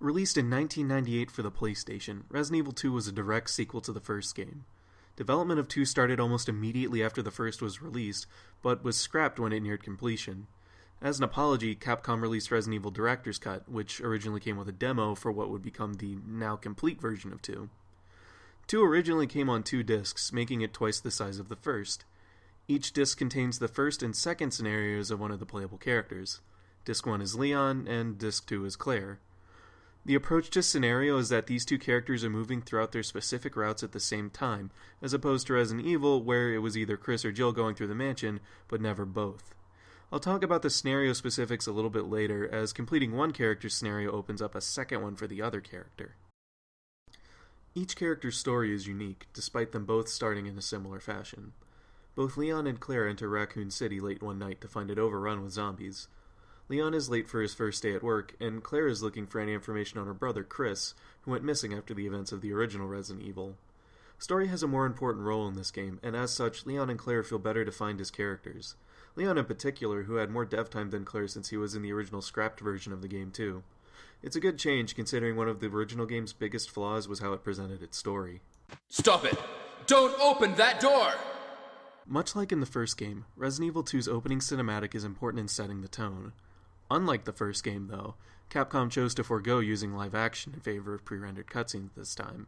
Released in 1998 for the PlayStation, Resident Evil 2 was a direct sequel to the first game. Development of 2 started almost immediately after the first was released, but was scrapped when it neared completion. As an apology, Capcom released Resident Evil Director's Cut, which originally came with a demo for what would become the now complete version of 2. 2 originally came on 2 discs, making it twice the size of the first. Each disc contains the first and second scenarios of one of the playable characters. Disc 1 is Leon, and Disc 2 is Claire. The approach to scenario is that these two characters are moving throughout their specific routes at the same time, as opposed to Resident Evil, where it was either Chris or Jill going through the mansion, but never both. I'll talk about the scenario specifics a little bit later, as completing one character's scenario opens up a second one for the other character. Each character's story is unique, despite them both starting in a similar fashion. Both Leon and Claire enter Raccoon City late one night to find it overrun with zombies. Leon is late for his first day at work, and Claire is looking for any information on her brother, Chris, who went missing after the events of the original Resident Evil. Story has a more important role in this game, and as such, Leon and Claire feel better defined as characters. Leon in particular, who had more dev time than Claire since he was in the original scrapped version of the game too. It's a good change, considering one of the original game's biggest flaws was how it presented its story. Stop it! Don't open that door! Much like in the first game, Resident Evil 2's opening cinematic is important in setting the tone. Unlike the first game, though, Capcom chose to forego using live action in favor of pre-rendered cutscenes this time.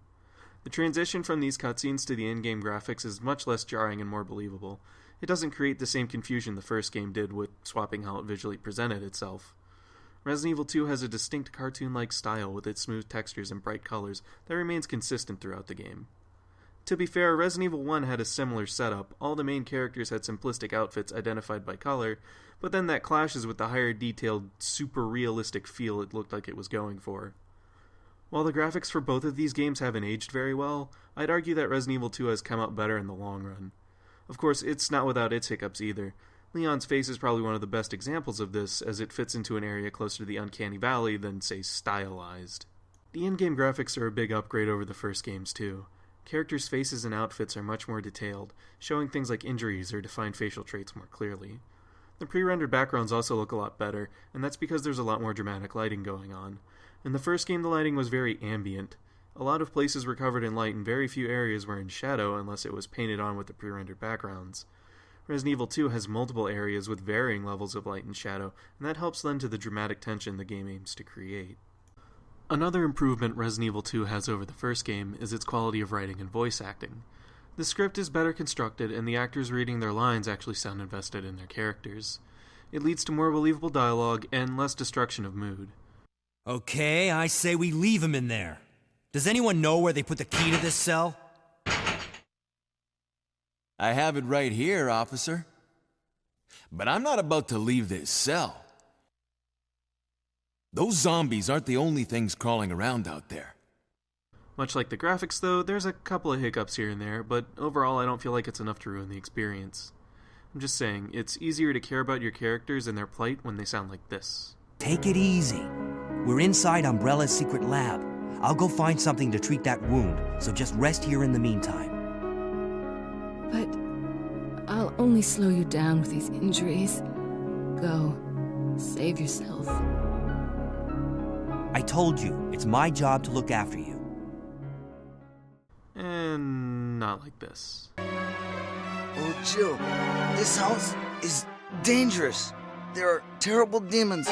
The transition from these cutscenes to the in-game graphics is much less jarring and more believable. It doesn't create the same confusion the first game did with swapping how it visually presented itself. Resident Evil 2 has a distinct cartoon-like style with its smooth textures and bright colors that remains consistent throughout the game. To be fair, Resident Evil 1 had a similar setup. All the main characters had simplistic outfits identified by color, but then that clashes with the higher detailed, super realistic feel it looked like it was going for. While the graphics for both of these games haven't aged very well, I'd argue that Resident Evil 2 has come out better in the long run. Of course, it's not without its hiccups either. Leon's face is probably one of the best examples of this, as it fits into an area closer to the uncanny valley than, say, stylized. The in-game graphics are a big upgrade over the first games too. Characters' faces and outfits are much more detailed, showing things like injuries or defined facial traits more clearly. The pre-rendered backgrounds also look a lot better, and that's because there's a lot more dramatic lighting going on. In the first game, the lighting was very ambient. A lot of places were covered in light and very few areas were in shadow unless it was painted on with the pre-rendered backgrounds. Resident Evil 2 has multiple areas with varying levels of light and shadow, and that helps lend to the dramatic tension the game aims to create. Another improvement Resident Evil 2 has over the first game is its quality of writing and voice acting. The script is better constructed, and the actors reading their lines actually sound invested in their characters. It leads to more believable dialogue and less destruction of mood. Okay, I say we leave him in there. Does anyone know where they put the key to this cell? I have it right here, officer. But I'm not about to leave this cell. Those zombies aren't the only things crawling around out there. Much like the graphics though, there's a couple of hiccups here and there, but overall I don't feel like it's enough to ruin the experience. I'm just saying, it's easier to care about your characters and their plight when they sound like this. Take it easy. We're inside Umbrella's secret lab. I'll go find something to treat that wound, so just rest here in the meantime. But I'll only slow you down with these injuries. Go. Save yourself. I told you, it's my job to look after you. And not like this. Oh, Jill, this house is dangerous. There are terrible demons.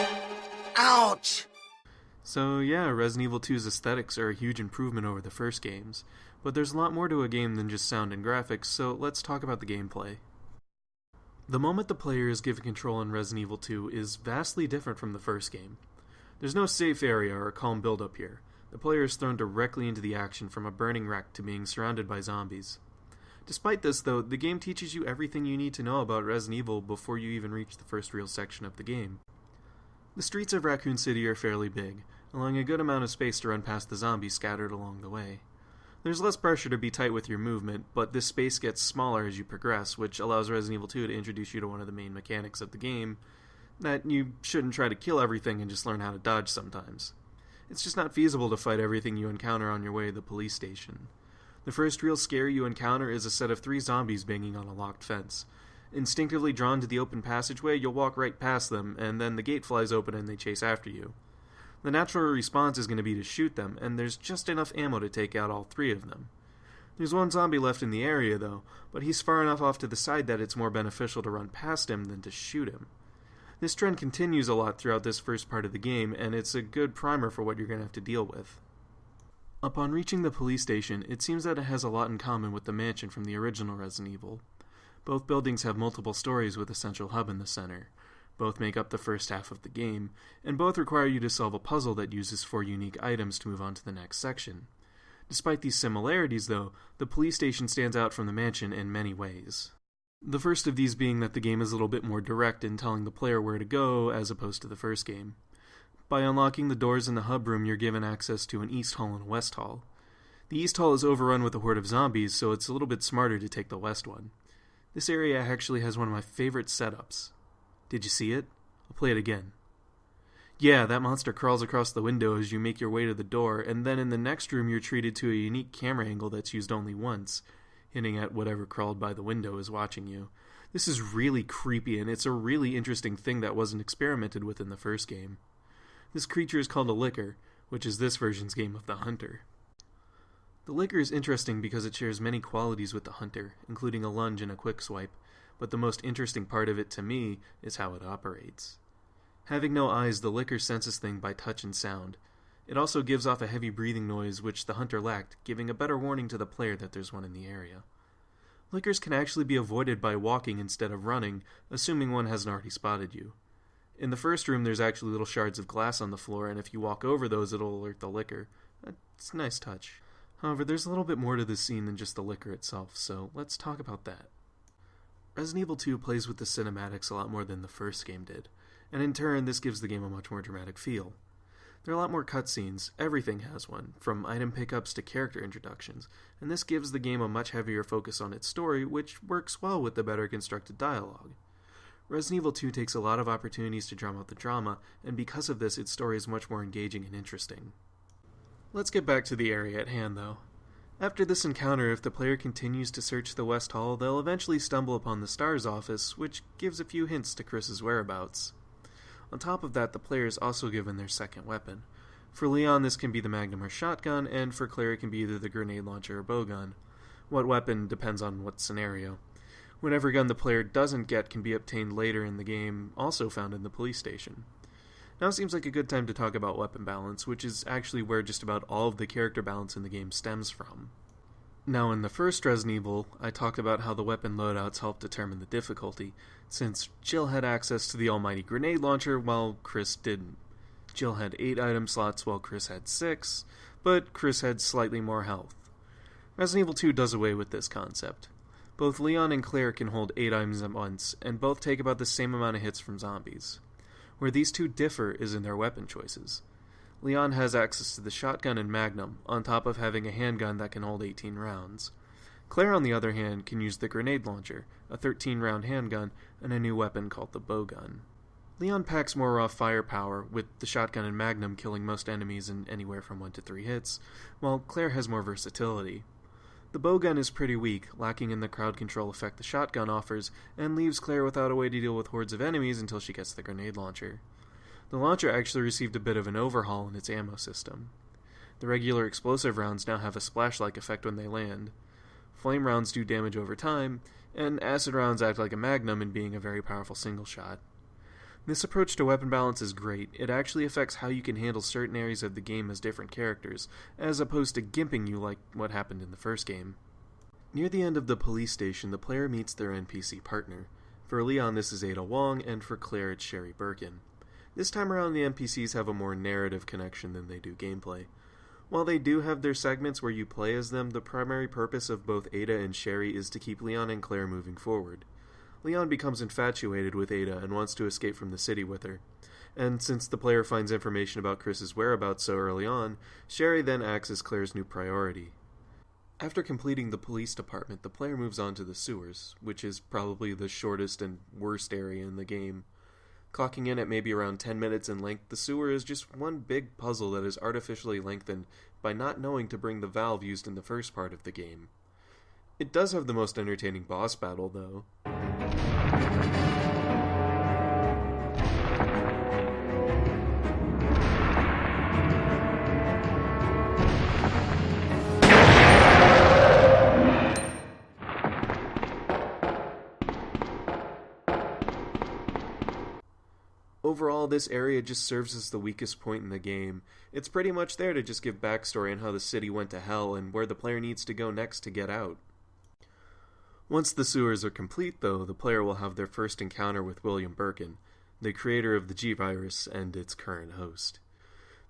Ouch! So yeah, Resident Evil 2's aesthetics are a huge improvement over the first games, but there's a lot more to a game than just sound and graphics, so let's talk about the gameplay. The moment the player is given control in Resident Evil 2 is vastly different from the first game. There's no safe area or calm build-up here. The player is thrown directly into the action, from a burning wreck to being surrounded by zombies. Despite this, though, the game teaches you everything you need to know about Resident Evil before you even reach the first real section of the game. The streets of Raccoon City are fairly big, allowing a good amount of space to run past the zombies scattered along the way. There's less pressure to be tight with your movement, but this space gets smaller as you progress, which allows Resident Evil 2 to introduce you to one of the main mechanics of the game, that you shouldn't try to kill everything and just learn how to dodge sometimes. It's just not feasible to fight everything you encounter on your way to the police station. The first real scare you encounter is a set of 3 zombies banging on a locked fence. Instinctively drawn to the open passageway, you'll walk right past them, and then the gate flies open and they chase after you. The natural response is going to be to shoot them, and there's just enough ammo to take out all 3 of them. There's one zombie left in the area, though, but he's far enough off to the side that it's more beneficial to run past him than to shoot him. This trend continues a lot throughout this first part of the game, and it's a good primer for what you're going to have to deal with. Upon reaching the police station, it seems that it has a lot in common with the mansion from the original Resident Evil. Both buildings have multiple stories with a central hub in the center. Both make up the first half of the game, and both require you to solve a puzzle that uses 4 unique items to move on to the next section. Despite these similarities, though, the police station stands out from the mansion in many ways. The first of these being that the game is a little bit more direct in telling the player where to go as opposed to the first game. By unlocking the doors in the hub room, you're given access to an east hall and a west hall. The east hall is overrun with a horde of zombies, so it's a little bit smarter to take the west one. This area actually has one of my favorite setups. Did you see it? I'll play it again. Yeah, that monster crawls across the window as you make your way to the door, and then in the next room you're treated to a unique camera angle that's used only once, hinting at whatever crawled by the window is watching you. This is really creepy, and it's a really interesting thing that wasn't experimented with in the first game. This creature is called a licker, which is this version's game of the hunter. The licker is interesting because it shares many qualities with the hunter, including a lunge and a quick swipe, but the most interesting part of it to me is how it operates. Having no eyes, the licker senses things by touch and sound. It also gives off a heavy breathing noise which the hunter lacked, giving a better warning to the player that there's one in the area. Lickers can actually be avoided by walking instead of running, assuming one hasn't already spotted you. In the first room, there's actually little shards of glass on the floor, and if you walk over those, it'll alert the licker. It's a nice touch. However, there's a little bit more to this scene than just the licker itself, so let's talk about that. Resident Evil 2 plays with the cinematics a lot more than the first game did, and in turn, this gives the game a much more dramatic feel. There are a lot more cutscenes, everything has one, from item pickups to character introductions, and this gives the game a much heavier focus on its story, which works well with the better constructed dialogue. Resident Evil 2 takes a lot of opportunities to drum out the drama, and because of this, its story is much more engaging and interesting. Let's get back to the area at hand, though. After this encounter, if the player continues to search the West Hall, they'll eventually stumble upon the STARS office, which gives a few hints to Chris's whereabouts. On top of that, the player is also given their second weapon. For Leon, this can be the Magnum or shotgun, and for Claire, it can be either the grenade launcher or bowgun. What weapon depends on what scenario. Whatever gun the player doesn't get can be obtained later in the game, also found in the police station. Now seems like a good time to talk about weapon balance, which is actually where just about all of the character balance in the game stems from. Now in the first Resident Evil, I talked about how the weapon loadouts help determine the difficulty, since Jill had access to the almighty grenade launcher while Chris didn't. Jill had 8 item slots while Chris had 6, but Chris had slightly more health. Resident Evil 2 does away with this concept. Both Leon and Claire can hold 8 items at once, and both take about the same amount of hits from zombies. Where these two differ is in their weapon choices. Leon has access to the shotgun and Magnum, on top of having a handgun that can hold 18 rounds. Claire, on the other hand, can use the grenade launcher, a 13-round handgun, and a new weapon called the bowgun. Leon packs more raw firepower, with the shotgun and Magnum killing most enemies in anywhere from 1 to 3 hits, while Claire has more versatility. The bowgun is pretty weak, lacking in the crowd control effect the shotgun offers, and leaves Claire without a way to deal with hordes of enemies until she gets the grenade launcher. The launcher actually received a bit of an overhaul in its ammo system. The regular explosive rounds now have a splash-like effect when they land. Flame rounds do damage over time, and acid rounds act like a magnum in being a very powerful single shot. This approach to weapon balance is great. It actually affects how you can handle certain areas of the game as different characters, as opposed to gimping you like what happened in the first game. Near the end of the police station, the player meets their NPC partner. For Leon, this is Ada Wong, and for Claire, it's Sherry Birkin. This time around, the NPCs have a more narrative connection than they do gameplay. While they do have their segments where you play as them, the primary purpose of both Ada and Sherry is to keep Leon and Claire moving forward. Leon becomes infatuated with Ada and wants to escape from the city with her. And since the player finds information about Chris's whereabouts so early on, Sherry then acts as Claire's new priority. After completing the police department, the player moves on to the sewers, which is probably the shortest and worst area in the game. Clocking in at maybe around 10 minutes in length, the sewer is just one big puzzle that is artificially lengthened by not knowing to bring the valve used in the first part of the game. It does have the most entertaining boss battle, though. Overall, this area just serves as the weakest point in the game. It's pretty much there to just give backstory on how the city went to hell and where the player needs to go next to get out. Once the sewers are complete, though, the player will have their first encounter with William Birkin, the creator of the G-Virus and its current host.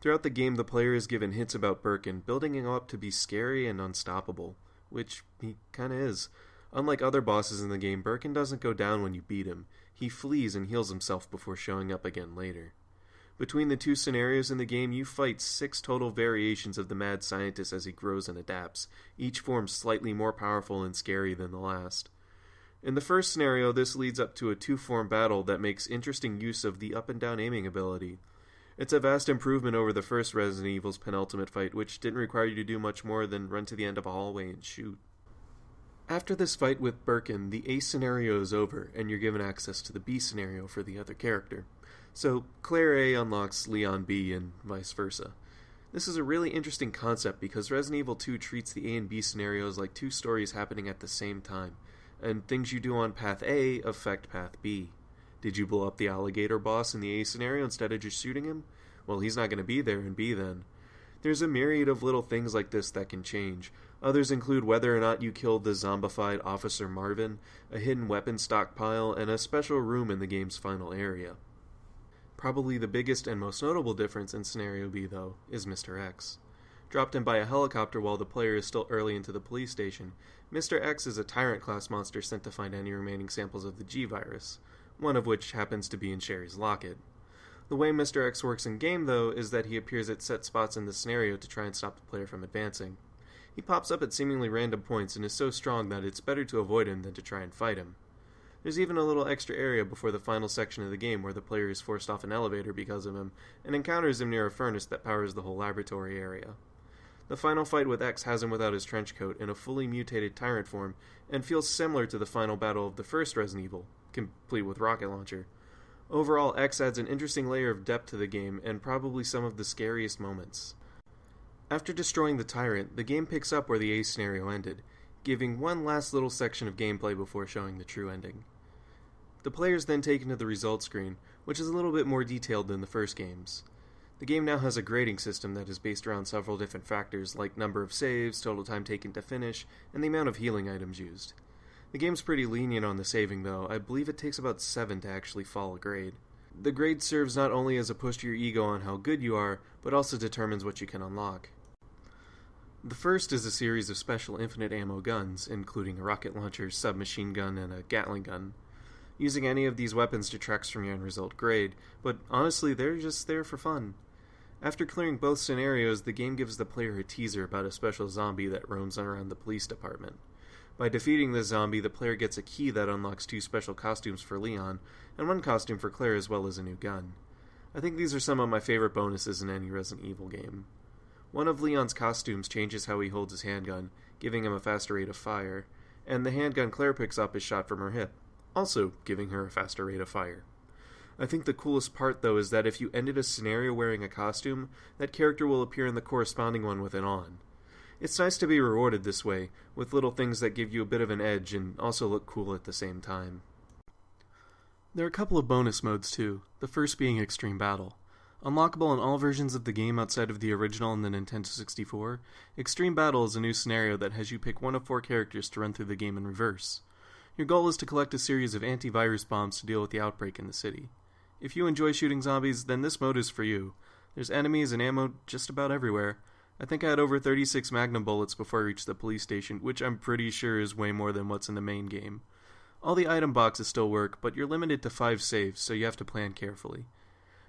Throughout the game, the player is given hints about Birkin, building him up to be scary and unstoppable, which he kinda is. Unlike other bosses in the game, Birkin doesn't go down when you beat him. He flees and heals himself before showing up again later. Between the two scenarios in the game, you fight 6 total variations of the mad scientist as he grows and adapts, each form slightly more powerful and scary than the last. In the first scenario, this leads up to a 2-form battle that makes interesting use of the up and down aiming ability. It's a vast improvement over the first Resident Evil's penultimate fight, which didn't require you to do much more than run to the end of a hallway and shoot. After this fight with Birkin, the A scenario is over, and you're given access to the B scenario for the other character. So, Claire A unlocks Leon B, and vice versa. This is a really interesting concept because Resident Evil 2 treats the A and B scenarios like 2 stories happening at the same time, and things you do on Path A affect Path B. Did you blow up the alligator boss in the A scenario instead of just shooting him? Well, he's not going to be there in B then. There's a myriad of little things like this that can change. Others include whether or not you killed the zombified Officer Marvin, a hidden weapon stockpile, and a special room in the game's final area. Probably the biggest and most notable difference in Scenario B, though, is Mr. X. Dropped in by a helicopter while the player is still early into the police station, Mr. X is a Tyrant-class monster sent to find any remaining samples of the G-Virus, one of which happens to be in Sherry's locket. The way Mr. X works in-game, though, is that he appears at set spots in the scenario to try and stop the player from advancing. He pops up at seemingly random points and is so strong that it's better to avoid him than to try and fight him. There's even a little extra area before the final section of the game where the player is forced off an elevator because of him, and encounters him near a furnace that powers the whole laboratory area. The final fight with X has him without his trench coat in a fully mutated Tyrant form, and feels similar to the final battle of the first Resident Evil, complete with rocket launcher. Overall, X adds an interesting layer of depth to the game, and probably some of the scariest moments. After destroying the Tyrant, the game picks up where the A scenario ended, giving one last little section of gameplay before showing the true ending. The player is then taken to the results screen, which is a little bit more detailed than the first games. The game now has a grading system that is based around several different factors, like number of saves, total time taken to finish, and the amount of healing items used. The game's pretty lenient on the saving, though. I believe it takes about 7 to actually fall a grade. The grade serves not only as a push to your ego on how good you are, but also determines what you can unlock. The first is a series of special infinite ammo guns, including a rocket launcher, submachine gun, and a Gatling gun. Using any of these weapons detracts from your end result grade, but honestly they're just there for fun. After clearing both scenarios, the game gives the player a teaser about a special zombie that roams around the police department. By defeating this zombie, the player gets a key that unlocks 2 special costumes for Leon, and 1 costume for Claire as well as a new gun. I think these are some of my favorite bonuses in any Resident Evil game. One of Leon's costumes changes how he holds his handgun, giving him a faster rate of fire, and the handgun Claire picks up is shot from her hip, also giving her a faster rate of fire. I think the coolest part, though, is that if you ended a scenario wearing a costume, that character will appear in the corresponding one with it on. It's nice to be rewarded this way, with little things that give you a bit of an edge and also look cool at the same time. There are a couple of bonus modes, too, the first being Extreme Battle. Unlockable in all versions of the game outside of the original and the Nintendo 64, Extreme Battle is a new scenario that has you pick one of 4 characters to run through the game in reverse. Your goal is to collect a series of antivirus bombs to deal with the outbreak in the city. If you enjoy shooting zombies, then this mode is for you. There's enemies and ammo just about everywhere. I think I had over 36 Magnum bullets before I reached the police station, which I'm pretty sure is way more than what's in the main game. All the item boxes still work, but you're limited to 5 saves, so you have to plan carefully.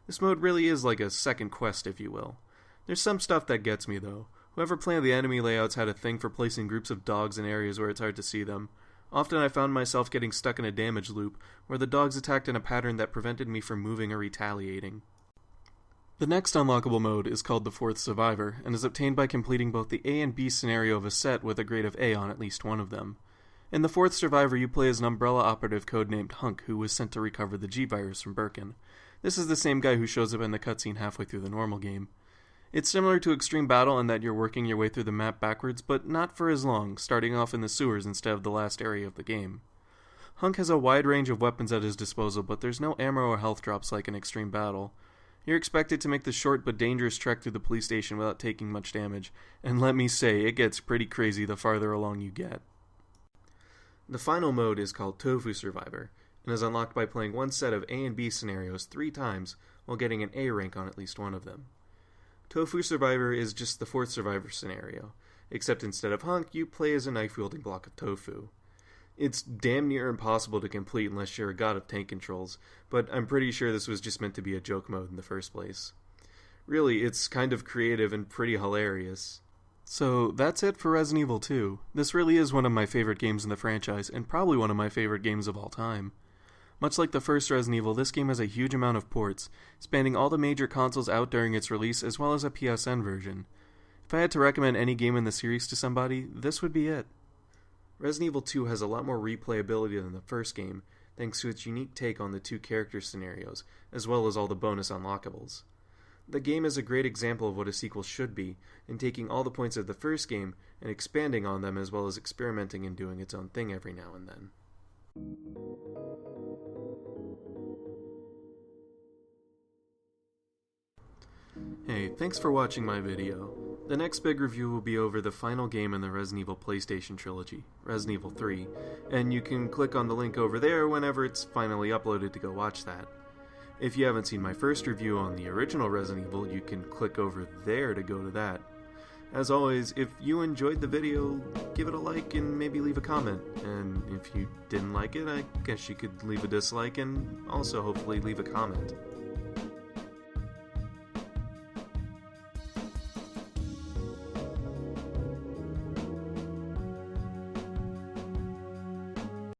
This mode really is like a second quest, if you will. There's some stuff that gets me, though. Whoever planned the enemy layouts had a thing for placing groups of dogs in areas where it's hard to see them. Often I found myself getting stuck in a damage loop, where the dogs attacked in a pattern that prevented me from moving or retaliating. The next unlockable mode is called the Tofu Survivor, and is obtained by completing both the A and B scenario of a set with a grade of A on at least one of them. In the fourth Survivor, you play as an Umbrella operative codenamed Hunk, who was sent to recover the G-Virus from Birkin. This is the same guy who shows up in the cutscene halfway through the normal game. It's similar to Extreme Battle in that you're working your way through the map backwards, but not for as long, starting off in the sewers instead of the last area of the game. Hunk has a wide range of weapons at his disposal, but there's no ammo or health drops like in Extreme Battle. You're expected to make the short but dangerous trek through the police station without taking much damage, and let me say, it gets pretty crazy the farther along you get. The final mode is called Tofu Survivor, and is unlocked by playing one set of A and B scenarios 3 times while getting an A rank on at least one of them. Tofu Survivor is just the fourth Survivor scenario, except instead of Hunk, you play as a knife-wielding block of tofu. It's damn near impossible to complete unless you're a god of tank controls, but I'm pretty sure this was just meant to be a joke mode in the first place. Really, it's kind of creative and pretty hilarious. So that's it for Resident Evil 2. This really is one of my favorite games in the franchise, and probably one of my favorite games of all time. Much like the first Resident Evil, this game has a huge amount of ports, spanning all the major consoles out during its release as well as a PSN version. If I had to recommend any game in the series to somebody, this would be it. Resident Evil 2 has a lot more replayability than the first game, thanks to its unique take on the 2 character scenarios, as well as all the bonus unlockables. The game is a great example of what a sequel should be, in taking all the points of the first game and expanding on them as well as experimenting and doing its own thing every now and then. Hey, thanks for watching my video. The next big review will be over the final game in the Resident Evil PlayStation trilogy, Resident Evil 3, and you can click on the link over there whenever it's finally uploaded to go watch that. If you haven't seen my first review on the original Resident Evil, you can click over there to go to that. As always, if you enjoyed the video, give it a like and maybe leave a comment. And if you didn't like it, I guess you could leave a dislike and also hopefully leave a comment.